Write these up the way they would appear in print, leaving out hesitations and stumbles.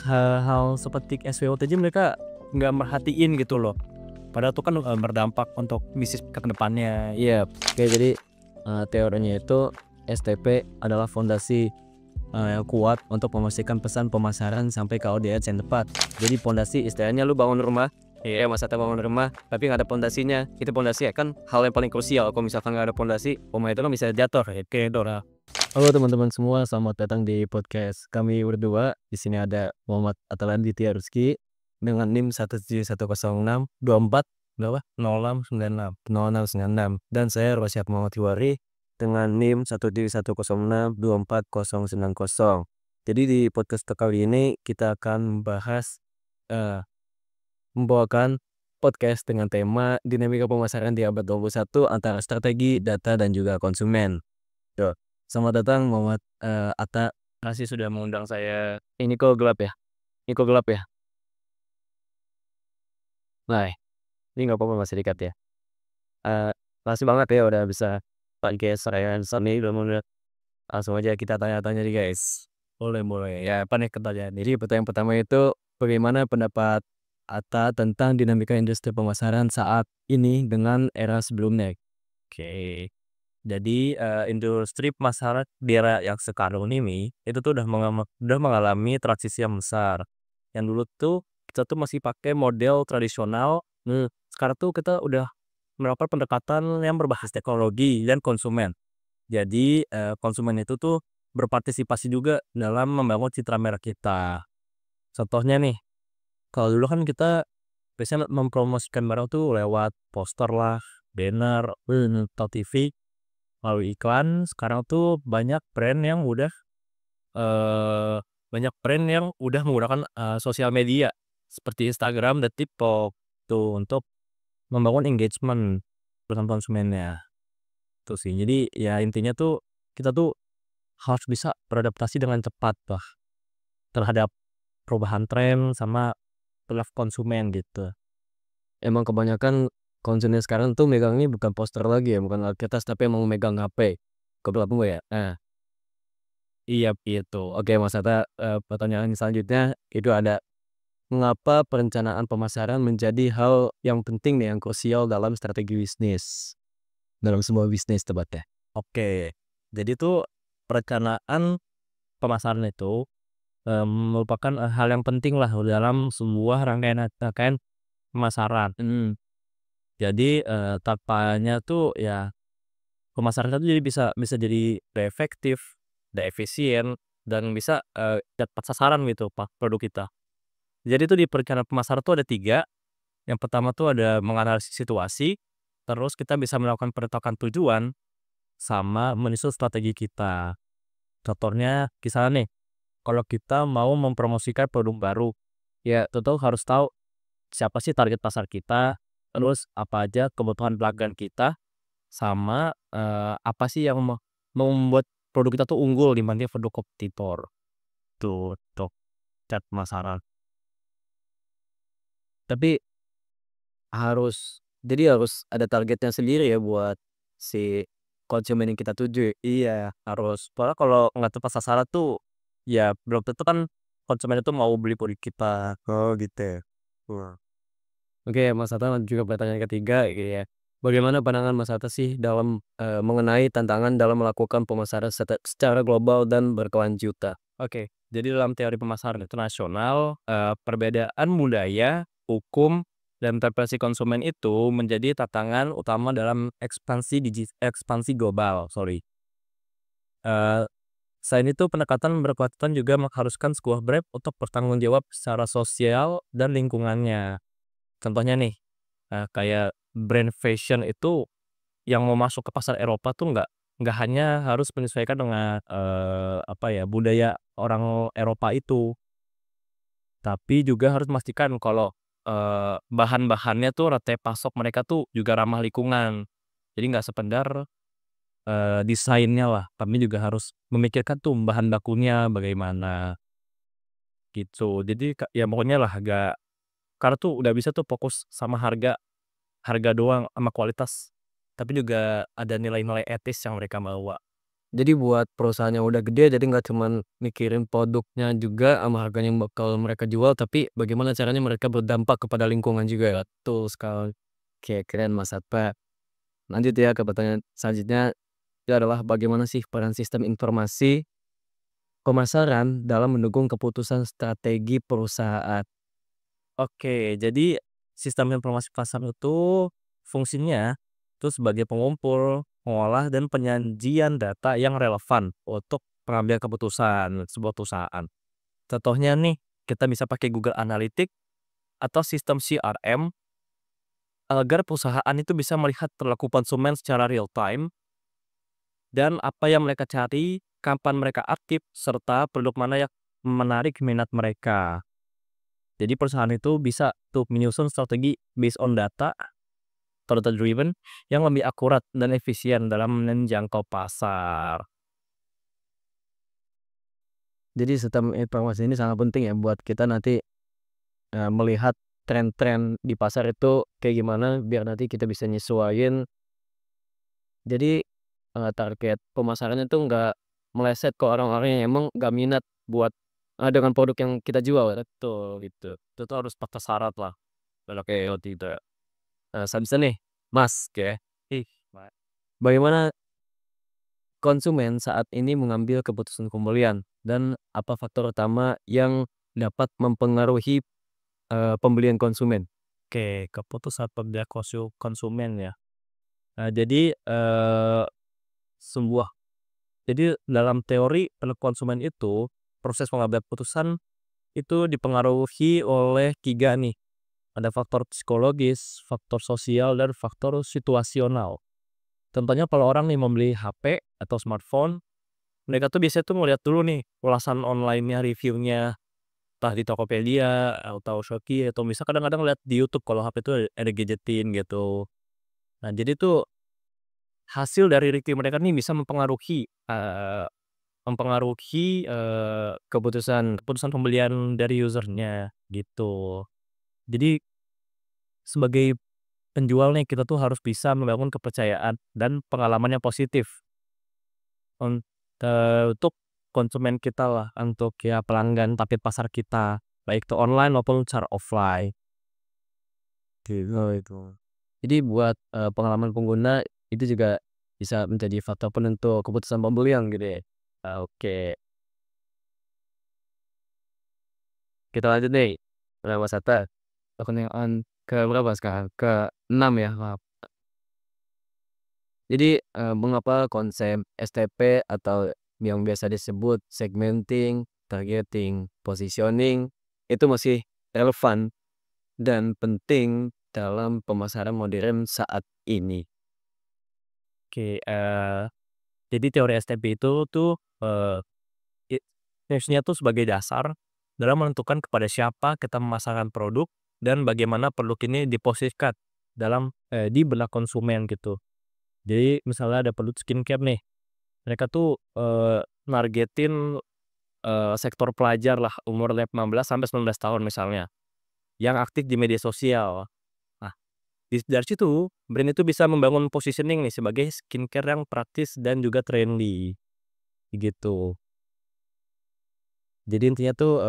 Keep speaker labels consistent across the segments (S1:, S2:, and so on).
S1: hal-hal seperti SWOT aja mereka nggak merhatiin gitu loh. Padahal itu kan berdampak untuk bisnis ke depannya.
S2: Iya, oke, jadi teorinya itu STP adalah fondasi yang kuat untuk memastikan pesan pemasaran sampai ke audiens yang tepat. Jadi fondasi istilahnya lu bangun rumah, masa bangun rumah tapi nggak ada fondasinya, itu fondasi kan hal yang paling krusial. Kalau misalkan nggak ada fondasi, rumah itu kan bisa jatuh kayak Dora. Halo teman-teman semua, selamat datang di podcast kami berdua. Di sini ada Muhammad Atalan Ditya Rizky dengan NIM 1710624 berapa?
S1: 0696.
S2: dan saya Rosyad Muhammad Hiwari dengan NIM 17106240090. Jadi di podcast kali ini kita akan membahas membawakan podcast dengan tema dinamika pemasaran di abad 21 antara strategi, data, dan juga konsumen. Tuh. Selamat datang Muhammad Atta.
S1: Kasih sudah mengundang saya.
S2: Ini kok gelap ya? Ini kok gelap ya? Nah, ini nggak apa-apa, masih dekat ya. Makasih banget ya udah bisa pakai saya Sony udah mau lihat. Langsung aja kita tanya-tanya nih guys.
S1: Boleh. Ya, apa nih pertanyaan?
S2: Jadi pertanyaan pertama itu, bagaimana pendapat Atta tentang dinamika industri pemasaran saat ini dengan era sebelumnya?
S1: Oke. Jadi industri pemasaran di era yang sekarang ini itu tuh udah mengalami transisi yang besar. Yang dulu tuh kita tuh masih pakai model tradisional. Sekarang tuh kita udah melakukan pendekatan yang berbasis teknologi dan konsumen. Jadi konsumen itu tuh berpartisipasi juga dalam membangun citra merek kita. Contohnya nih, kalau dulu kan kita biasanya mempromosikan barang tuh lewat poster lah, banner, atau TV, melalui iklan. Sekarang tuh eh, banyak brand yang udah menggunakan sosial media seperti Instagram dan TikTok tuh untuk membangun engagement dengan konsumennya. Tuh sih. Jadi ya intinya tuh kita tuh harus bisa beradaptasi dengan cepat lah terhadap perubahan tren sama perilaku konsumen gitu.
S2: Emang kebanyakan konsumen sekarang tuh megangnya bukan poster lagi ya, bukan kertas, tapi emang megang HP. Kebetulan gue ya.
S1: Iya itu.
S2: Oke Mas Atta, pertanyaan selanjutnya itu ada, mengapa perencanaan pemasaran menjadi hal yang penting nih, yang krusial dalam strategi bisnis? Dalam sebuah bisnis tepatnya.
S1: Oke. Jadi tuh perencanaan pemasaran itu merupakan hal yang penting lah dalam sebuah rangkaian pemasaran. Jadi tanpanya tuh ya pemasaran itu jadi bisa jadi nggak efektif, nggak efisien, dan bisa tepat sasaran gitu produk kita. Jadi tuh di perencanaan pemasaran tuh ada 3. Yang pertama tuh ada menganalisis situasi, terus kita bisa melakukan penetapan tujuan, sama menyusun strategi kita. Contohnya misalnya nih, kalau kita mau mempromosikan produk baru, ya tentu harus tahu siapa sih target pasar kita, terus apa aja kebutuhan pelanggan kita, sama apa sih yang membuat produk kita tuh unggul dibanding produk kompetitor. Tuh, untuk cat pemasaran.
S2: Tapi harus ada targetnya sendiri ya buat si konsumen yang kita tuju.
S1: Iya, harus. Soalnya kalau nggak tepat sasaran tuh, ya belum tentu kan konsumen itu mau beli produk kita.
S2: Oh gitu ya. Wah. Oke, Mas Atta juga pertanyaan ketiga gitu ya. Bagaimana pandangan Mas Atta sih dalam mengenai tantangan dalam melakukan pemasaran secara global dan berkelanjutan?
S1: Oke, jadi dalam teori pemasaran internasional, perbedaan budaya, hukum, dan preferensi konsumen itu menjadi tantangan utama dalam ekspansi global, sorry. Selain itu pendekatan berkelanjutan juga mengharuskan sebuah brand untuk bertanggung jawab secara sosial dan lingkungannya. Contohnya nih, kayak brand fashion itu yang mau masuk ke pasar Eropa tuh nggak hanya harus menyesuaikan dengan, apa ya, budaya orang Eropa itu, tapi juga harus memastikan kalau bahan-bahannya tuh rantai pasok mereka tuh juga ramah lingkungan. Jadi nggak sekedar desainnya lah, kami juga harus memikirkan tuh bahan bakunya bagaimana, gitu. Jadi ya pokoknya lah karena tuh udah bisa tuh fokus sama harga harga doang sama kualitas, tapi juga ada nilai-nilai etis yang mereka bawa.
S2: Jadi buat perusahaan yang udah gede, jadi nggak cuman mikirin produknya juga sama harganya yang bakal mereka jual, tapi bagaimana caranya mereka berdampak kepada lingkungan juga ya. Betul sekali. Oke, keren Mas Satka. Lanjut ya ke pertanyaan selanjutnya, itu adalah bagaimana sih peran sistem informasi pemasaran dalam mendukung keputusan strategi perusahaan?
S1: Oke, jadi sistem informasi pasar itu fungsinya itu sebagai pengumpul, mengolah, dan penyajian data yang relevan untuk pengambil keputusan sebuah perusahaan. Contohnya nih, kita bisa pakai Google Analytics atau sistem CRM agar perusahaan itu bisa melihat perilaku konsumen secara real time dan apa yang mereka cari, kapan mereka aktif, serta produk mana yang menarik minat mereka. Jadi perusahaan itu bisa tuh menyusun strategi based on data driven yang lebih akurat dan efisien dalam menjangkau pasar.
S2: Jadi sistem informasi ini sangat penting ya buat kita nanti melihat tren-tren di pasar itu kayak gimana biar nanti kita bisa nyesuaiin. Jadi target pemasarannya tuh nggak meleset ke orang-orang yang emang nggak minat buat dengan produk yang kita jual.
S1: Betul, gitu. Itu tuh harus pakai syarat lah. Oke, oh tidak.
S2: Selanjutnya nih, Mas,
S1: Oke. Ih,
S2: bagaimana konsumen saat ini mengambil keputusan pembelian dan apa faktor utama yang dapat mempengaruhi pembelian konsumen?
S1: oke, keputusan pembelian konsumen ya. Jadi sebuah jadi dalam teori konsumen itu proses pengambilan keputusan itu dipengaruhi oleh 3 nih. Ada faktor psikologis, faktor sosial, dan faktor situasional. Contohnya kalau orang nih membeli HP atau smartphone, mereka tuh biasanya tuh ngeliat dulu nih ulasan online-nya, reviewnya, entah di Tokopedia atau Shopee atau misal kadang-kadang lihat di YouTube kalau HP itu ada gadgetin gitu. Nah, jadi tuh hasil dari review mereka nih bisa mempengaruhi,
S2: Keputusan
S1: keputusan pembelian dari usernya gitu. Jadi sebagai penjual nih kita tuh harus bisa membangun kepercayaan dan pengalaman yang positif untuk konsumen kita lah, untuk ya pelanggan target pasar kita, baik itu online maupun secara offline.
S2: gitu itu. Jadi buat pengalaman pengguna itu juga bisa menjadi faktor penentu keputusan pembelian gitu ya. Oke, kita lanjut nih. Nah, Mas Hatta, pertanyaan ke berapa sekarang? Ke-6 ya, maaf. Jadi mengapa konsep STP atau yang biasa disebut segmenting, targeting, positioning itu masih relevan dan penting dalam pemasaran modern saat ini?
S1: Oke, jadi teori STP itu tuh, i fungsinya tuh sebagai dasar dalam menentukan kepada siapa kita memasarkan produk dan bagaimana produk ini diposisikan di benak konsumen gitu. Jadi misalnya ada produk skincare nih, mereka tuh, nargetin, sektor pelajar lah umur 15 sampai 19 tahun misalnya, yang aktif di media sosial. Nah, dari situ brand itu bisa membangun positioning nih sebagai skincare yang praktis dan juga trendy, gitu. Jadi intinya tuh,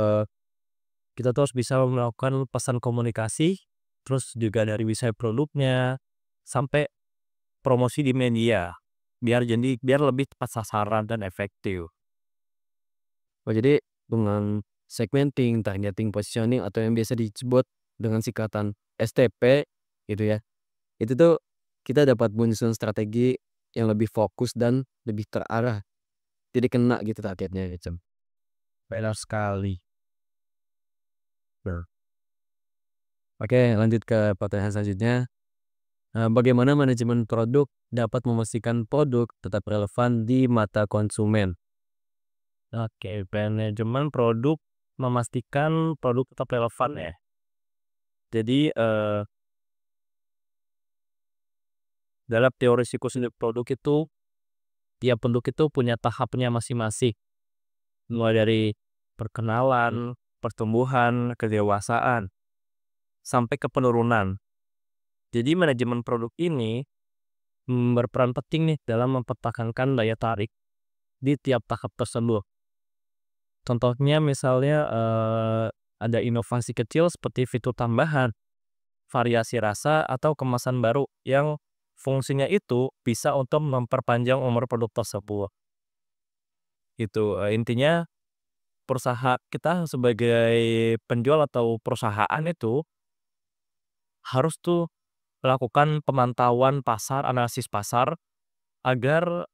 S1: kita tuh harus bisa melakukan pesan komunikasi, terus juga dari desain produknya, sampai promosi di media, biar lebih tepat sasaran dan efektif.
S2: Oh, jadi dengan segmenting, targeting, positioning atau yang biasa disebut dengan singkatan STP gitu ya. Itu tuh kita dapat menyusun strategi yang lebih fokus dan lebih terarah. Jadi kena gitu targetnya gitu.
S1: Benar sekali. Ber
S2: Oke, lanjut ke pertanyaan selanjutnya. Bagaimana manajemen produk dapat memastikan produk tetap relevan di mata konsumen?
S1: Oke, manajemen produk memastikan produk tetap relevan ya. Jadi, dalam teori siklus hidup produk itu, tiap produk itu punya tahapnya masing-masing, mulai dari perkenalan, pertumbuhan, kedewasaan, sampai ke penurunan. Jadi manajemen produk ini berperan penting nih dalam mempertahankan daya tarik di tiap tahap tersebut. Contohnya misalnya ada inovasi kecil seperti fitur tambahan, variasi rasa, atau kemasan baru yang fungsinya itu bisa untuk memperpanjang umur produk tersebut. Itu intinya kita sebagai penjual atau perusahaan itu harus tuh melakukan pemantauan pasar, analisis pasar, agar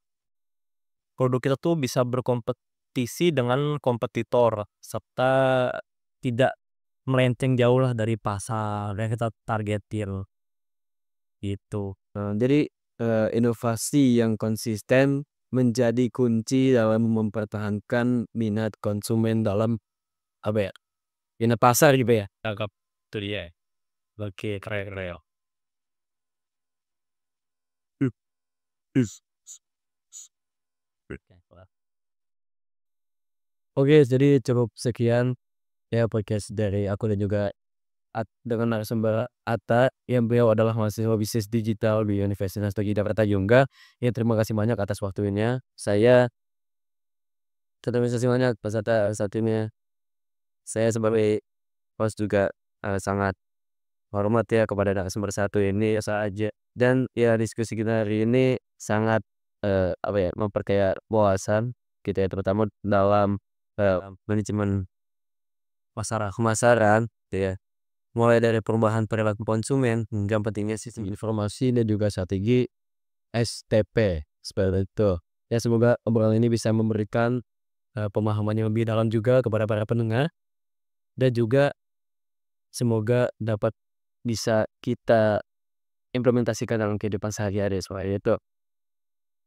S1: produk kita tuh bisa berkompetisi dengan kompetitor, serta tidak melenceng jauh lah dari pasar yang kita targetin, gitu.
S2: Jadi inovasi yang konsisten menjadi kunci dalam mempertahankan minat konsumen dalam apa ya, minat pasar gitu ya.
S1: Cakep, itu dia. Oke, keren keren.
S2: Oke, jadi cukup sekian ya podcast dari aku dan juga dengan narasumber Atta yang beliau adalah mahasiswa bisnis digital di Universitas Yogyakarta Jungga. Ya, terima kasih banyak atas waktunya. Terima kasih banyak Mas Atta saat ini. Saya sebagai host juga sangat hormat ya kepada narasumber satu ini saja. Dan ya diskusi kita hari ini sangat apa ya, memperkaya wawasan kita ya, terutama dalam manajemen pemasaran gitu ya. Mulai dari perubahan perilaku konsumen hingga pentingnya sistem informasi dan juga strategi STP seperti itu. Ya, semoga obrolan ini bisa memberikan pemahaman yang lebih dalam juga kepada para pendengar, dan juga semoga dapat bisa kita implementasikan dalam kehidupan sehari-hari seperti itu.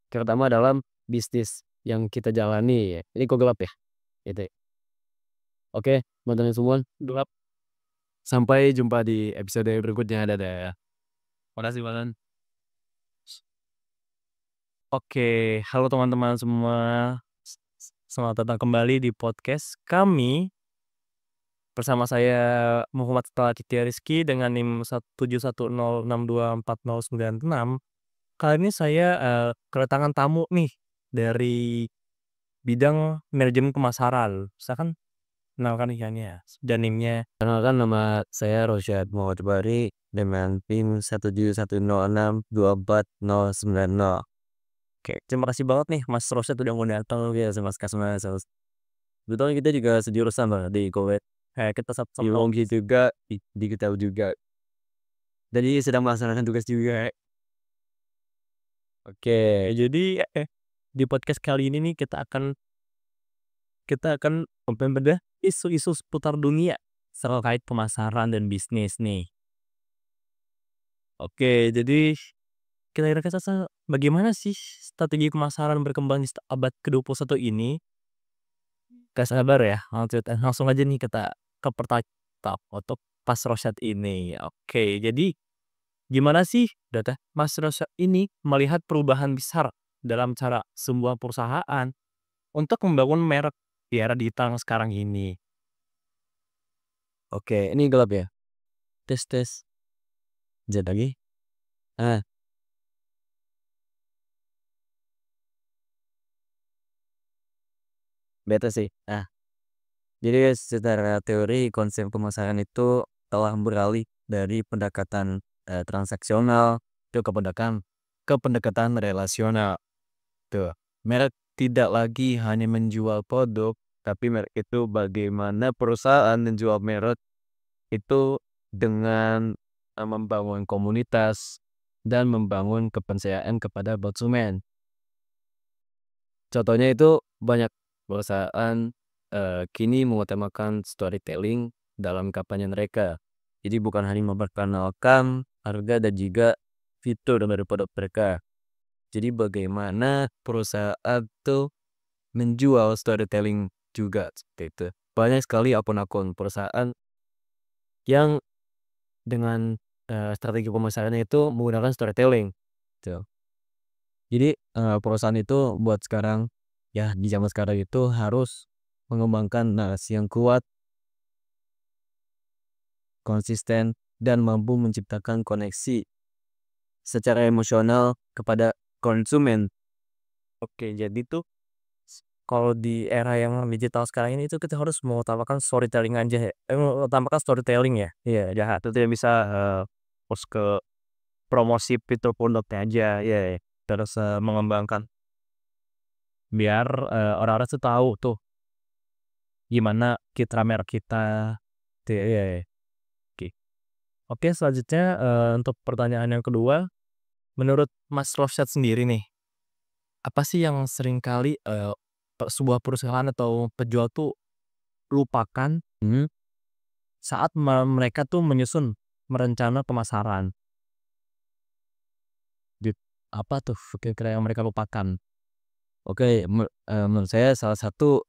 S2: Terutama dalam bisnis yang kita jalani ya. Ini kok gelap ya? Gitu. Oke, teman-teman semua,
S1: Gelap.
S2: sampai jumpa di episode berikutnya. Dadah.
S1: Makasih banget. Oke, halo teman-teman semua. Selamat datang kembali di podcast kami. Bersama saya Muhammad Setia Rizky dengan NIM 17106240996. Kali ini saya kedatangan tamu nih dari bidang manajemen pemasaran. Silakan kenalkan ikannya dan NIM-nya.
S2: Kenalkan, nama saya Rosyad Muhammad Bari dengan PIN 171062409.
S1: Oke, terima kasih banget nih Mas Rosyad udah mau datang ya sama Kasma.
S2: Kebetulan kita juga sejurusan Bang di Kowe.
S1: Kita
S2: Di
S1: sama-sama.
S2: Wonggi juga, di kita juga. Jadi sedang melaksanakan tugas juga.
S1: Oke, jadi di podcast kali ini nih kita akan membedah isu-isu seputar dunia terkait pemasaran dan bisnis nih. Oke, jadi kira-kira bagaimana sih strategi pemasaran berkembang di abad ke-21 ini? Gak sabar ya, langsung aja nih kita ke pertanyaan untuk Mas Rosyad ini. Oke, jadi gimana sih data Mas Rosyad ini melihat perubahan besar dalam cara sebuah perusahaan untuk membangun merek di era digital sekarang ini?
S2: Oke, ini gelap ya. Tes tes. Jangan lagi. Ah, beta sih. Jadi secara teori konsep pemasaran itu telah beralih dari pendekatan transaksional ke pendekatan relasional. Tuh, merek tidak lagi hanya menjual produk, tapi merek itu bagaimana perusahaan menjual merek itu dengan membangun komunitas dan membangun kepercayaan kepada konsumen. Contohnya itu banyak perusahaan kini mengutamakan storytelling dalam kampanye mereka. Jadi bukan hanya memperkenalkan harga dan juga fitur dari produk mereka. Jadi bagaimana perusahaan tuh menjual storytelling juga seperti itu. Banyak sekali akun-akun perusahaan yang dengan strategi pemasarannya itu menggunakan storytelling. Gitu. Jadi perusahaan itu buat sekarang ya, di zaman sekarang itu harus mengembangkan narasi yang kuat, konsisten, dan mampu menciptakan koneksi secara emosional kepada konsumen.
S1: Oke, jadi tuh kalau di era yang digital sekarang ini itu kita harus mengutamakan storytelling aja ya, mengutamakan storytelling ya, iya jahat, itu tidak bisa, fokus ke promosi fitur produknya aja, iya ya. Terus, mengembangkan biar, orang-orang tuh tahu tuh gimana citra merek kita, gitu ya, iya ya. Oke. Oke selanjutnya, untuk pertanyaan yang kedua, menurut Mas Rofsyad sendiri nih, apa sih yang sering kali, sebuah perusahaan atau penjual tuh lupakan
S2: Mhm.
S1: saat mereka tuh menyusun merencana pemasaran? Dit apa tuh kira-kira yang mereka lupakan?
S2: Oke, menurut saya salah satu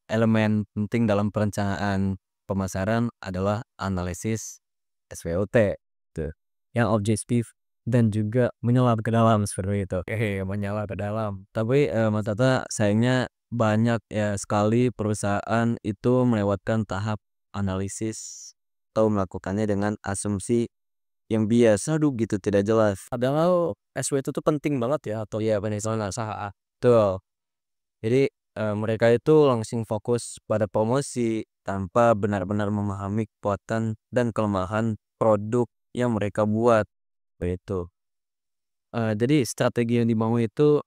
S2: elemen penting dalam perencanaan pemasaran adalah analisis SWOT, tuh, yang objektif dan juga menyelam ke dalam seperti itu.
S1: Menyala ke dalam.
S2: Tapi, Mas Tata, sayangnya banyak ya sekali perusahaan itu melewatkan tahap analisis atau melakukannya dengan asumsi yang biasa gitu, tidak jelas.
S1: Padahal SW itu tuh penting banget ya atau
S2: Iya,
S1: zona usaha.
S2: betul. Jadi, mereka itu langsung fokus pada promosi tanpa benar-benar memahami kekuatan dan kelemahan produk yang mereka buat, begitu. Jadi strategi yang dibangun itu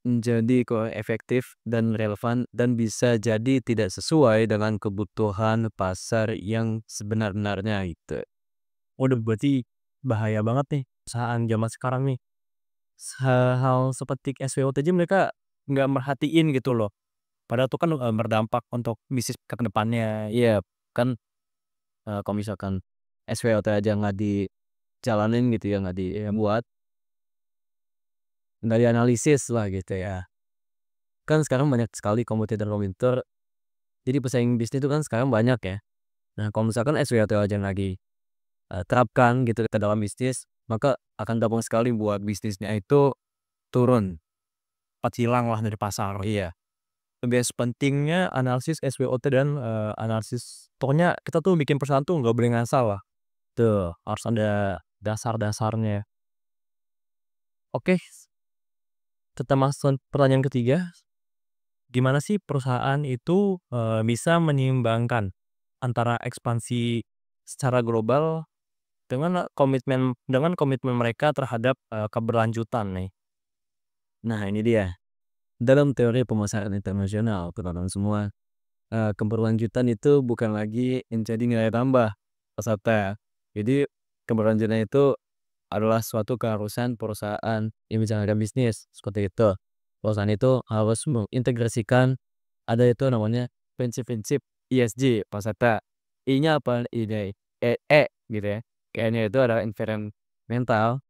S2: menjadi efektif dan relevan dan bisa jadi tidak sesuai dengan kebutuhan pasar yang sebenar-benarnya gitu.
S1: Waduh berarti bahaya banget nih perusahaan zaman sekarang nih. Hal-hal seperti SWOT aja mereka nggak merhatiin gitu loh. Padahal itu kan, berdampak untuk bisnis ke depannya.
S2: Iya, kan, kalau misalkan SWOT aja nggak dijalanin gitu ya, nggak dibuat, nggak dianalisis lah gitu ya. Kan sekarang banyak sekali kompetitor-kompetitor, jadi pesaing bisnis itu kan sekarang banyak ya. Nah, kalau misalkan SWOT aja nggak terapkan gitu ke dalam bisnis, maka akan gampang sekali buat bisnisnya itu turun.
S1: Cepat hilang lah dari pasar.
S2: Iya,
S1: Lebih pentingnya analisis SWOT dan, analisis pokoknya kita tuh bikin perusahaan tuh nggak boleh ngasal lah. Tuh, harus ada dasar-dasarnya. Oke, kita masuk pertanyaan ketiga, gimana sih perusahaan itu, bisa menyeimbangkan antara ekspansi secara global dengan komitmen mereka terhadap, keberlanjutan nih?
S2: nah ini dia. Dalam teori pemasaran internasional, teman-teman semua, keberlanjutan itu bukan lagi menjadi nilai tambah peserta. Jadi keberlanjutan itu adalah suatu keharusan perusahaan yang menjalankan bisnis, seperti itu. Perusahaan itu harus mengintegrasikan, ada itu namanya prinsip-prinsip ESG peserta. I-nya apa? E gitu ya. E-nya itu adalah environmental,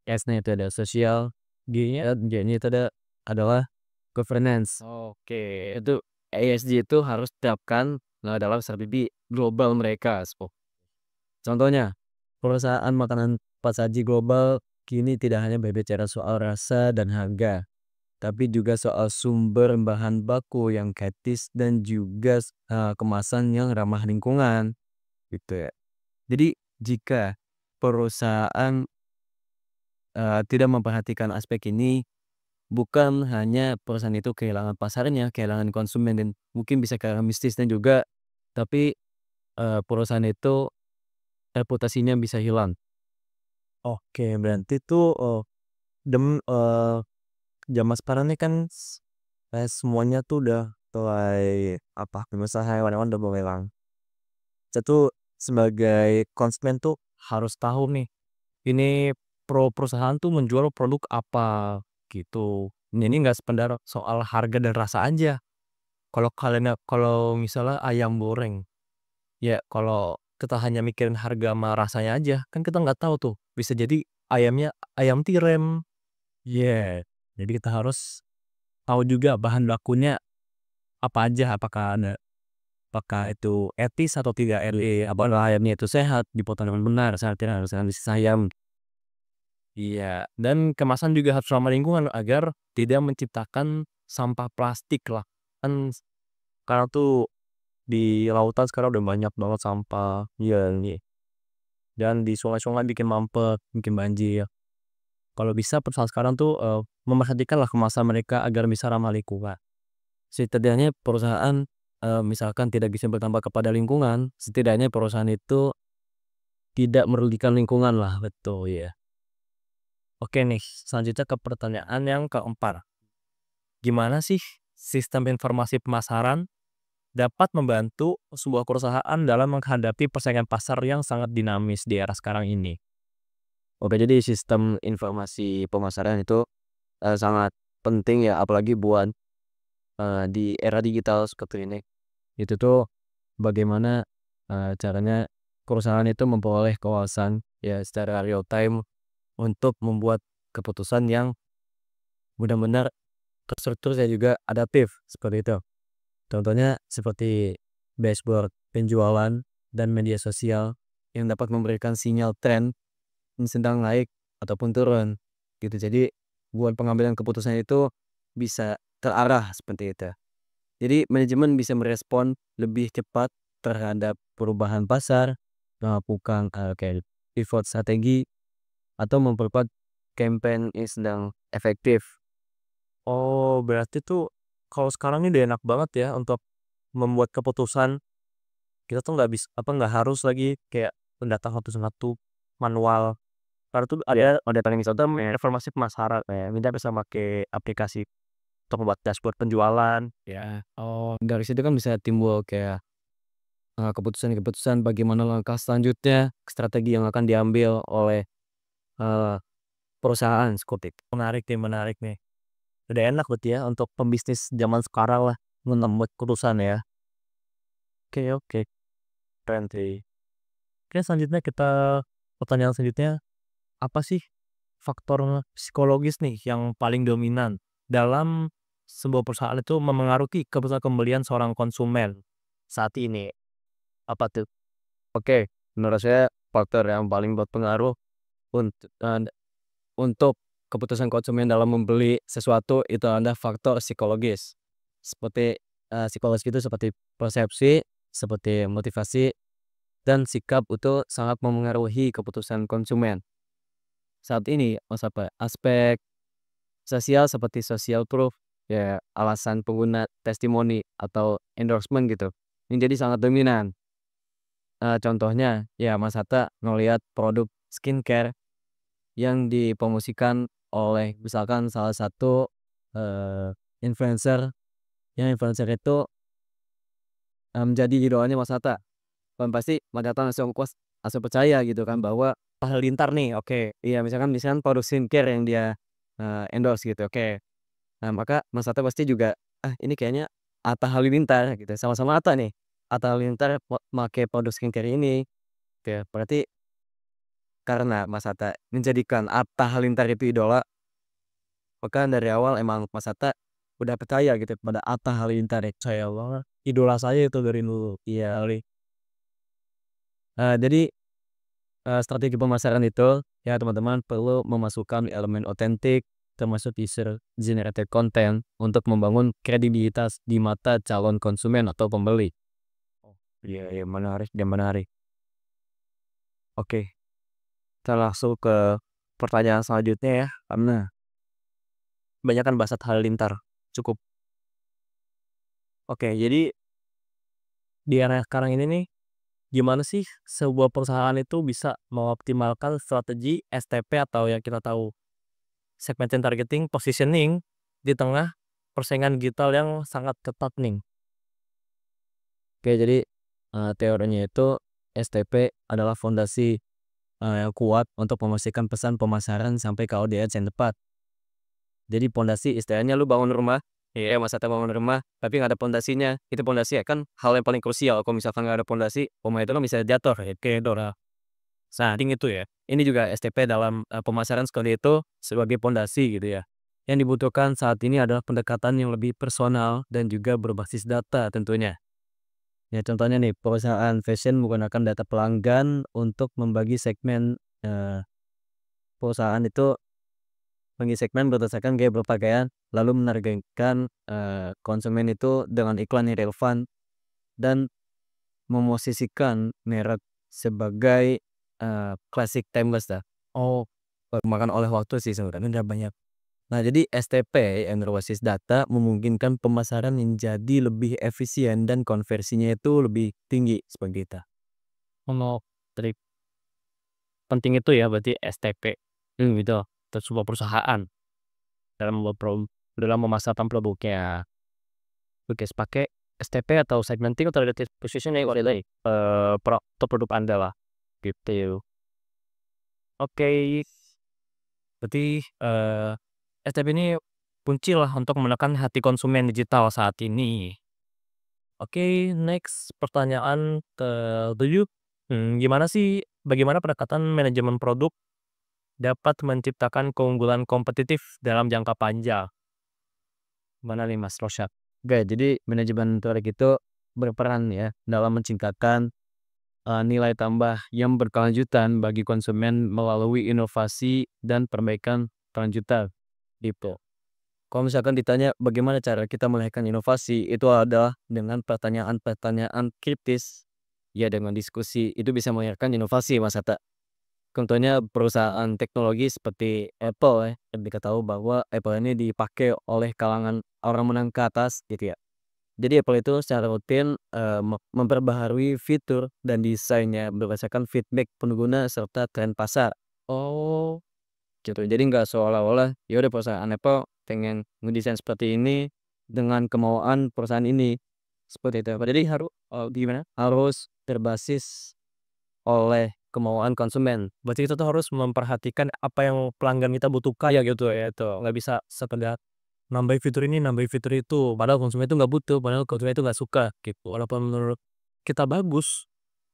S2: S-nya itu ada sosial, G-nya itu adalah governance.
S1: Oke.
S2: Itu ESG itu harus diterapkan, dalam strategi global mereka. Contohnya, perusahaan makanan cepat saji global kini tidak hanya berbicara soal rasa dan harga, tapi juga soal sumber bahan baku yang etis dan juga kemasan yang ramah lingkungan, gitu ya. Jadi jika perusahaan tidak memperhatikan aspek ini, bukan hanya perusahaan itu kehilangan pasarnya, kehilangan konsumen, dan mungkin bisa kehilangan bisnisnya juga, tapi perusahaan itu reputasinya bisa hilang.
S1: Oke, berarti tuh, zaman sekarang nih kan semuanya tuh udah mulai apa, pengusaha hewan-hewan udah mulai kita tuh sebagai konsumen tuh harus tahu nih, ini perusahaan tuh menjual produk apa, gitu. Ini nggak sekedar soal harga dan rasa aja. Kalau misalnya ayam goreng, ya kalau kita hanya mikirin harga sama rasanya aja, kan kita nggak tahu tuh, bisa jadi ayamnya ayam tiren. Iya, jadi kita harus tahu juga bahan bakunya apa aja, apakah itu etis atau tidak etis, apakah ayamnya itu sehat, dipotong dengan benar, saat tidak harus bisnis ayam. Iya, dan kemasan juga harus ramah lingkungan agar tidak menciptakan sampah plastik lah. Kan sekarang tuh di lautan sekarang udah banyak banget sampah, iya nih. Dan di sungai-sungai bikin mampet, bikin banjir. Kalau bisa perusahaan sekarang tuh, memperhatikanlah kemasan mereka agar bisa ramah lingkungan.
S2: Setidaknya perusahaan, misalkan tidak bisa bertambah kepada lingkungan, setidaknya perusahaan itu tidak merugikan lingkungan lah, betul ya.
S1: Oke nih, selanjutnya ke pertanyaan yang keempat. Gimana sih sistem informasi pemasaran dapat membantu sebuah perusahaan dalam menghadapi persaingan pasar yang sangat dinamis di era sekarang ini?
S2: Oke, jadi sistem informasi pemasaran itu, sangat penting ya, apalagi buat, di era digital seperti ini. Itu tuh bagaimana, caranya perusahaan itu memperoleh kewawasan ya secara real time untuk membuat keputusan yang benar-benar terstruktur dan juga adaptif, seperti itu. Contohnya seperti dashboard penjualan dan media sosial yang dapat memberikan sinyal tren yang sedang naik ataupun turun, gitu. Jadi buat pengambilan keputusan itu bisa terarah seperti itu. Jadi manajemen bisa merespon lebih cepat terhadap perubahan pasar, melakukan, kayak pivot strategi atau memperkuat campaign yang sedang efektif.
S1: Oh, berarti tuh kalau sekarang ini udah enak banget ya untuk membuat keputusan. Kita tuh nggak harus lagi kayak mendatang satu-satu manual. Karena tuh ada teknik sistem informasi pemasaran ya, kita bisa pakai aplikasi untuk membuat dashboard penjualan ya.
S2: Oh, dari situ kan bisa timbul kayak, keputusan-keputusan bagaimana langkah selanjutnya, strategi yang akan diambil oleh, eee, perusahaan seperti itu.
S1: Menarik nih. Udah enak berarti ya untuk pembisnis zaman sekarang lah membuat keputusan ya. Oke, keren sih. Oke, selanjutnya pertanyaan selanjutnya, apa sih faktor psikologis nih yang paling dominan dalam sebuah perusahaan itu memengaruhi keputusan pembelian seorang konsumen saat ini? Apa tuh?
S2: Oke, menurut saya faktor yang paling berpengaruh untuk keputusan konsumen dalam membeli sesuatu itu adalah faktor psikologis. Seperti, psikologis itu seperti persepsi, seperti motivasi, dan sikap itu sangat memengaruhi keputusan konsumen. Saat ini, aspek sosial seperti social proof, ya alasan pengguna testimoni atau endorsement gitu, menjadi sangat dominan. Contohnya, ya Mas Hatta ngelihat produk skincare yang dipromosikan oleh misalkan salah satu, influencer, yang influencer itu, menjadi idolanya Mas Hatta, kan pasti Mas Hatta langsung percaya gitu kan bahwa
S1: Halilintar nih, oke.
S2: iya misalkan produk skincare yang dia, endorse gitu, oke. Nah maka Mas Hatta pasti juga, "Ah ini kayaknya Atta Halilintar," gitu, sama-sama Atta nih, Atta Halilintar make produk skincare ini, gitu ya. Berarti karena Mas Hatta menjadikan Atta Halilintar itu idola, maka dari awal emang Mas Hatta udah percaya gitu pada Atta Halilintar itu.
S1: Saya banget. Idola saya itu dari dulu.
S2: Iya,
S1: Kali.
S2: jadi, strategi pemasaran itu ya teman-teman perlu memasukkan elemen otentik, termasuk user generated content untuk membangun kredibilitas di mata calon konsumen atau pembeli.
S1: Oh, iya, iya, menarik dan menarik. Oke, kita langsung ke pertanyaan selanjutnya ya, karena kebanyakan bahas Halilintar. Cukup. Oke, jadi di era sekarang ini nih, gimana sih sebuah perusahaan itu bisa mengoptimalkan strategi STP atau yang kita tahu segmented targeting, positioning di tengah persaingan digital yang sangat ketat nih?
S2: Oke, jadi, teorinya itu STP adalah fondasi, yang kuat untuk memastikan pesan pemasaran sampai ke audiens yang tepat. Jadi pondasi istilahnya lu bangun rumah,
S1: Iya.
S2: Mas Hatta bangun rumah, tapi nggak ada pondasinya, itu pondasi ya kan hal yang paling krusial, kalau misalkan nggak ada pondasi, rumah itu kan bisa jatuh ya.
S1: Oke, Dora.
S2: Nah,
S1: Penting itu ya.
S2: ini juga STP dalam, pemasaran seperti itu sebagai pondasi gitu ya. Yang dibutuhkan saat ini adalah pendekatan yang lebih personal dan juga berbasis data tentunya. Ya contohnya nih, perusahaan fashion menggunakan data pelanggan untuk membagi segmen, perusahaan itu bagi segmen berdasarkan gaya berpakaian, lalu menargetkan, konsumen itu dengan iklan yang relevan dan memosisikan merek sebagai, classic timeless dah.
S1: Oh,
S2: Makan oleh waktu sih sebenarnya, udah banyak Nah, jadi STP yang berbasis data memungkinkan pemasaran yang jadi lebih efisien dan konversinya itu lebih tinggi seperti itu.
S1: Ono dari penting itu ya berarti STP, gitu, untuk sebuah perusahaan dalam dalam memasarkan produknya. Oke, pakai STP atau segmenting atau targeted positioning untuk produk Anda lah, gitu. Oke, berarti, STP ini kunci lah untuk menekan hati konsumen digital saat ini. Oke, next pertanyaan ke-7, bagaimana pendekatan manajemen produk dapat menciptakan keunggulan kompetitif dalam jangka panjang? Gimana nih Mas Rosyad?
S2: Oke, jadi manajemen produk itu berperan ya dalam menciptakan nilai tambah yang berkelanjutan bagi konsumen melalui inovasi dan perbaikan berkelanjutan gitu. Kalau misalkan ditanya bagaimana cara kita melahirkan inovasi, itu adalah dengan pertanyaan-pertanyaan kritis, ya dengan diskusi itu bisa melahirkan inovasi Mas Hatta. Contohnya perusahaan teknologi seperti Apple ya, yang kita tahu bahwa Apple ini dipakai oleh kalangan orang menengah ke atas gitu ya. Jadi Apple itu secara rutin, memperbaharui fitur dan desainnya berdasarkan feedback pengguna serta tren pasar.
S1: Oh,
S2: Gitu. Jadi nggak seolah-olah ya udah perusahaan Apple pengen ngedesain seperti ini dengan kemauan perusahaan ini, seperti itu. Jadi
S1: gimana?
S2: harus berbasis oleh kemauan konsumen.
S1: Berarti kita tuh harus memperhatikan apa yang pelanggan kita butuhkan ya gitu ya itu, nggak bisa sekedar nambahin fitur ini, nambahin fitur itu, padahal konsumen itu nggak butuh, padahal konsumen itu nggak suka gitu. Walaupun menurut kita bagus,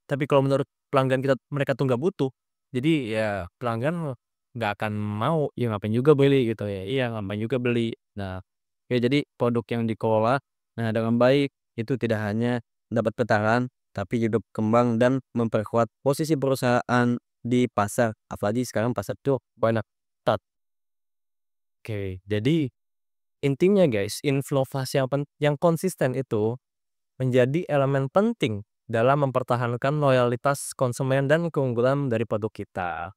S1: tapi kalau menurut pelanggan mereka tuh nggak butuh, jadi ya pelanggan nggak akan mau, ya ngapain juga beli gitu ya, iya ngapain juga beli.
S2: Nah, ya jadi produk yang dikelola dengan baik itu tidak hanya dapat bertahan, tapi juga berkembang dan memperkuat posisi perusahaan di pasar. Apalagi sekarang pasar tuh banyak ketat.
S1: Oke, jadi intinya guys, inovasi yang konsisten itu menjadi elemen penting dalam mempertahankan loyalitas konsumen dan keunggulan dari produk kita.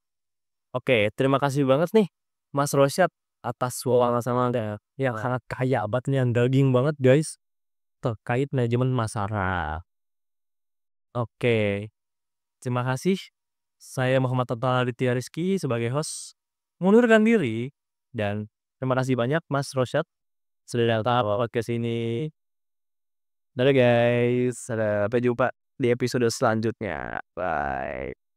S1: Oke, terima kasih banget nih Mas Rosyad atas wawasan Anda yang sangat kaya banget nih, yang daging banget guys, terkait manajemen masalah. Oke, terima kasih. Saya Muhammad Total Aditya Rizky sebagai host mengundurkan diri, dan terima kasih banyak Mas Rosyad sudah datang ke sini. Dadah guys, sampai jumpa di episode selanjutnya. Bye.